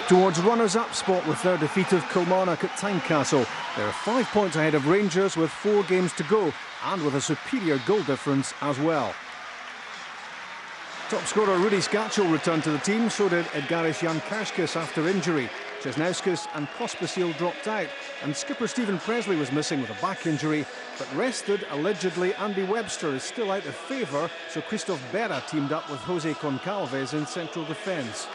towards runners-up spot with their defeat of Kilmarnock at Tynecastle. They're 5 points ahead of Rangers with 4 games to go and with a superior goal difference as well. Top scorer Rudy Skacel returned to the team, so did Edgaris Jankauskis after injury. Česnauskas and Pospisil dropped out, and skipper Stephen Presley was missing with a back injury, but rested, allegedly, Andy Webster is still out of favour, so Christophe Berra teamed up with Jose Concalves in central defence.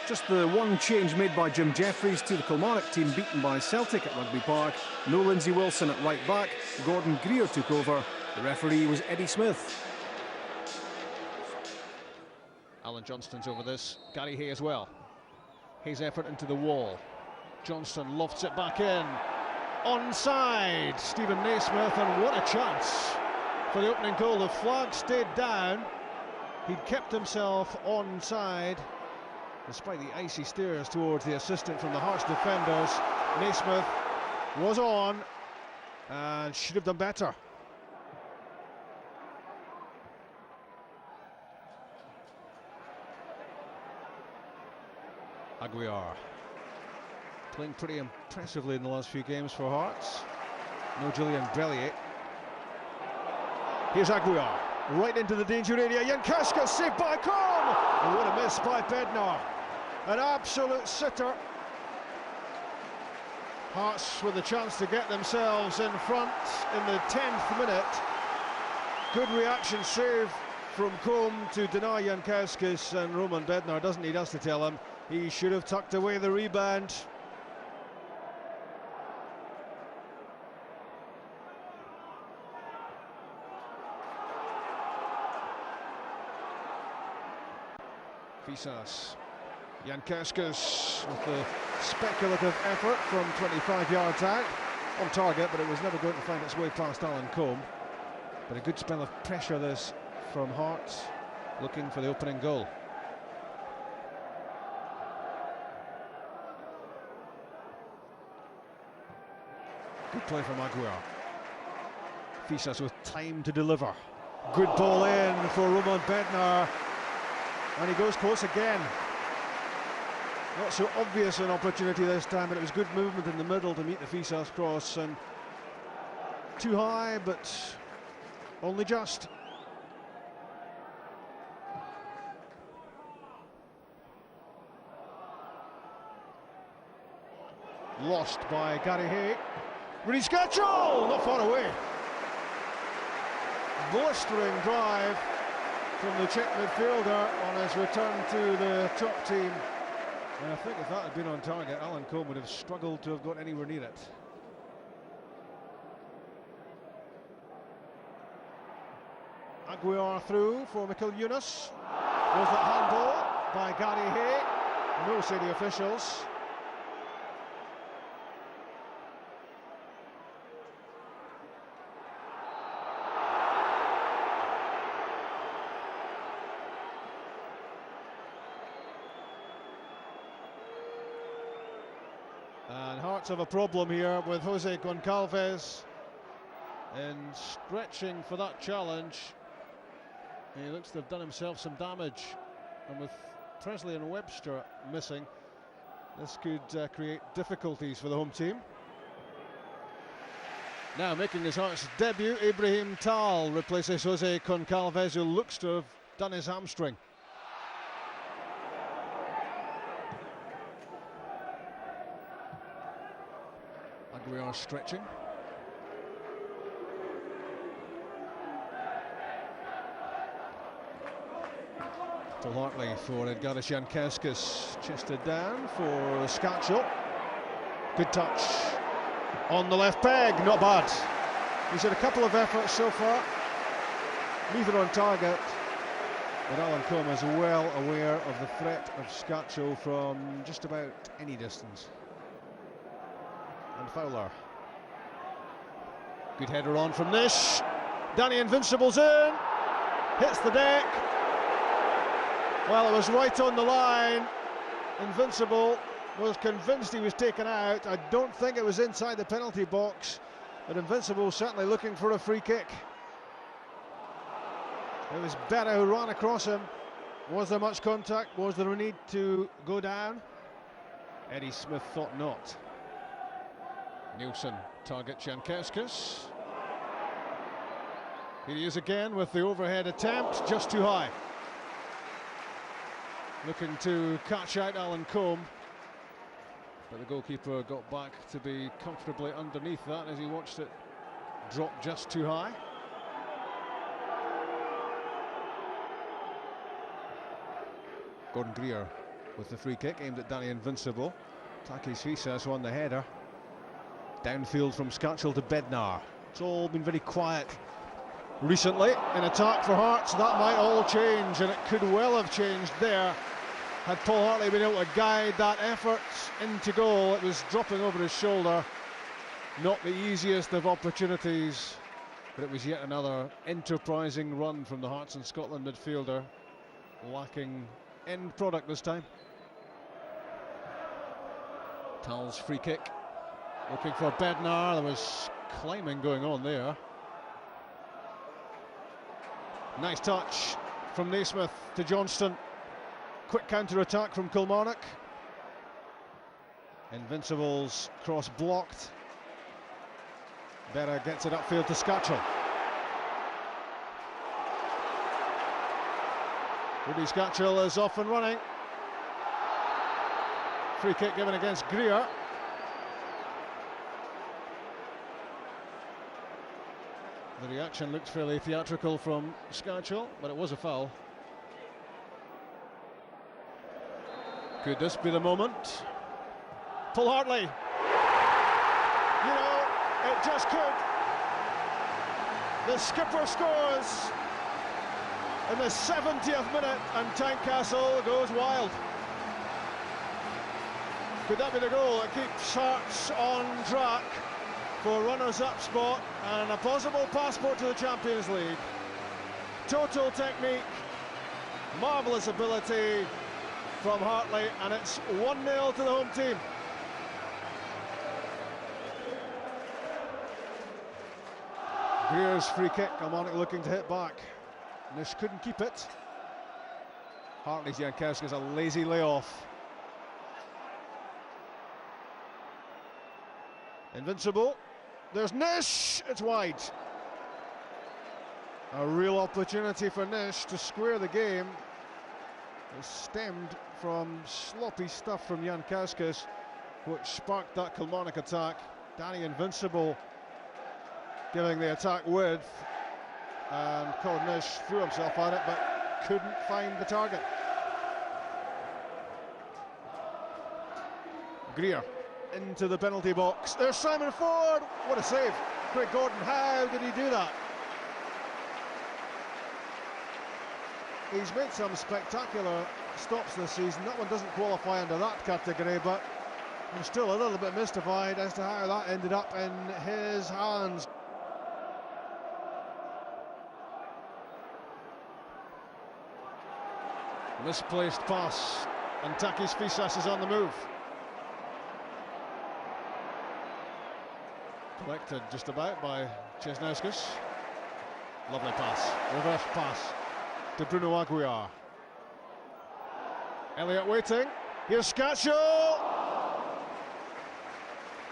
Just the one change made by Jim Jeffries to the Kilmarnock team beaten by Celtic at Rugby Park. No Lindsay Wilson at right back, Gordon Greer took over. The referee was Eddie Smith. Alan Johnston's over this, Gary Hay as well. Hay's effort into the wall. Johnston lofts it back in. Onside, Stephen Naismith, and what a chance for the opening goal. The flag stayed down. He'd kept himself onside, despite the icy stares towards the assistant from the Hearts defenders. Naismith was on and should have done better. Aguiar playing pretty impressively in the last few games for Hearts. No Julian Bellier. Here's Aguiar, right into the danger area. Jankauskis saved by Combe! And what a miss by Bednar. An absolute sitter. Hearts with a chance to get themselves in front in the 10th minute. Good reaction save from Combe to deny Jankauskis, and Roman Bednar doesn't need us to tell him. He should have tucked away the rebound. Fisas. Jankauskis with the speculative effort from 25 yards out. On target, but it was never going to find its way past Alan Combe. But a good spell of pressure this from Hearts, looking for the opening goal. Good play from Aguiar. Fisas with time to deliver. Good ball in for Roman Bednar, and he goes close again. Not so obvious an opportunity this time, but it was good movement in the middle to meet the Fisas cross, and too high, but only just. Lost by Gary Hay. Rudy Skacel, not far away. Blistering drive from the Czech midfielder on his return to the top team. And I think if that had been on target, Alan Combe would have struggled to have got anywhere near it. Aguiar through for Mikel Yunus. Was that handball by Gary Hay? No, say the officials. And Hearts have a problem here with Jose Concalves in stretching for that challenge. He looks to have done himself some damage, and with Presley and Webster missing, this could create difficulties for the home team. Now making his Hearts debut, Ibrahim Tal replaces Jose Concalves, who looks to have done his hamstring. Aguiar stretching. To Hartley for Edgaris Jankauskis, chested down for Skacel. Good touch on the left peg, not bad. He's had a couple of efforts so far, neither on target, but Alan Combe is well aware of the threat of Skacel from just about any distance. And Fowler. Good header on from Nish. Danny Invincible's in. Hits the deck. Well, it was right on the line. Invincible was convinced he was taken out. I don't think it was inside the penalty box, but Invincible certainly looking for a free kick. It was Berra who ran across him. Was there much contact? Was there a need to go down? Eddie Smith thought not. Nielsen targets Jankowskis. Here he is again with the overhead attempt, just too high. Looking to catch out Alan Combe, but the goalkeeper got back to be comfortably underneath that as he watched it drop just too high. Gordon Greer with the free kick aimed at Danny Invincible. Takis Fisas won the header. Downfield from Scatchell to Bednar. It's all been very quiet recently in attack for Hearts. That might all change, and it could well have changed there had Paul Hartley been able to guide that effort into goal. It was dropping over his shoulder. Not the easiest of opportunities, but it was yet another enterprising run from the Hearts and Scotland midfielder, lacking end product this time. Tal's free kick, looking for Bednar. There was climbing going on there. Nice touch from Naismith to Johnston. Quick counter-attack from Kilmarnock. Invincible's cross blocked. Berra gets it upfield to Scatchell. Rudy Scatchell is off and running. Free kick given against Greer. The reaction looked fairly theatrical from Scatchell, but it was a foul. Could this be the moment? Paul Hartley. You know, it just could. The skipper scores in the 70th minute and Tynecastle goes wild. Could that be the goal that keeps Hearts on track for runners-up spot and a possible passport to the Champions League? Total technique, marvellous ability from Hartley, and it's 1-0 to the home team. Greer's free kick, Kilmarnock looking to hit back. Nish couldn't keep it. Hartley's Jankowskis a lazy layoff. Invincible. There's Nish. It's wide. A real opportunity for Nish to square the game. It stemmed from sloppy stuff from Jankowskis, which sparked that Kilmarnock attack. Danny Invincible giving the attack width, and Nish threw himself at it but couldn't find the target. Greer into the penalty box. There's Simon Ford. What a save. Craig Gordon, how did he do that? He's made some spectacular stops this season. That one doesn't qualify under that category, but I'm still a little bit mystified as to how that ended up in his hands. Misplaced pass, and Takis Fisas is on the move. Collected just about by Chesnauskas. Lovely pass, reverse pass to Bruno Aguiar. Elliott waiting, here's Scatchell!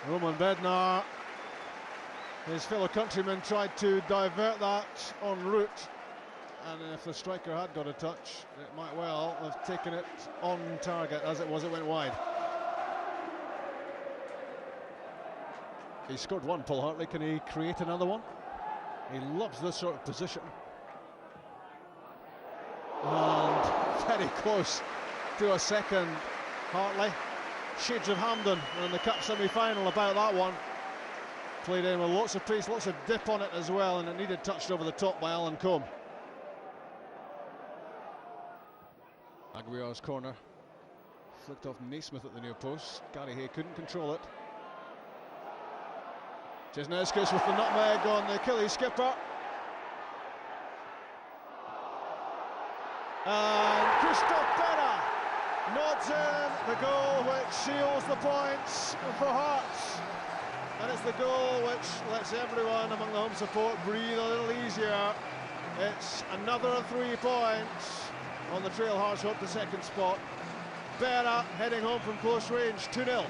Roman Bednar, his fellow countryman, tried to divert that en route, and if the striker had got a touch, it might well have taken it on target. As it was, it went wide. He scored one, Paul Hartley. Can he create another one? He loves this sort of position. And very close to a second, Hartley. Shades of Hampden in the Cup semi-final about that one. Played in with lots of pace, lots of dip on it as well, and it needed touched over the top by Alan Combe. Aguiar's corner. Flicked off Naismith at the near post. Gary Hay couldn't control it. Chesnauskas with the nutmeg on the Achilles skipper. And Christoph Berra nods in the goal which seals the points for Hearts. And it's the goal which lets everyone among the home support breathe a little easier. It's another 3 points on the trail. Hearts hope the second spot. Berra heading home from close range, 2-0.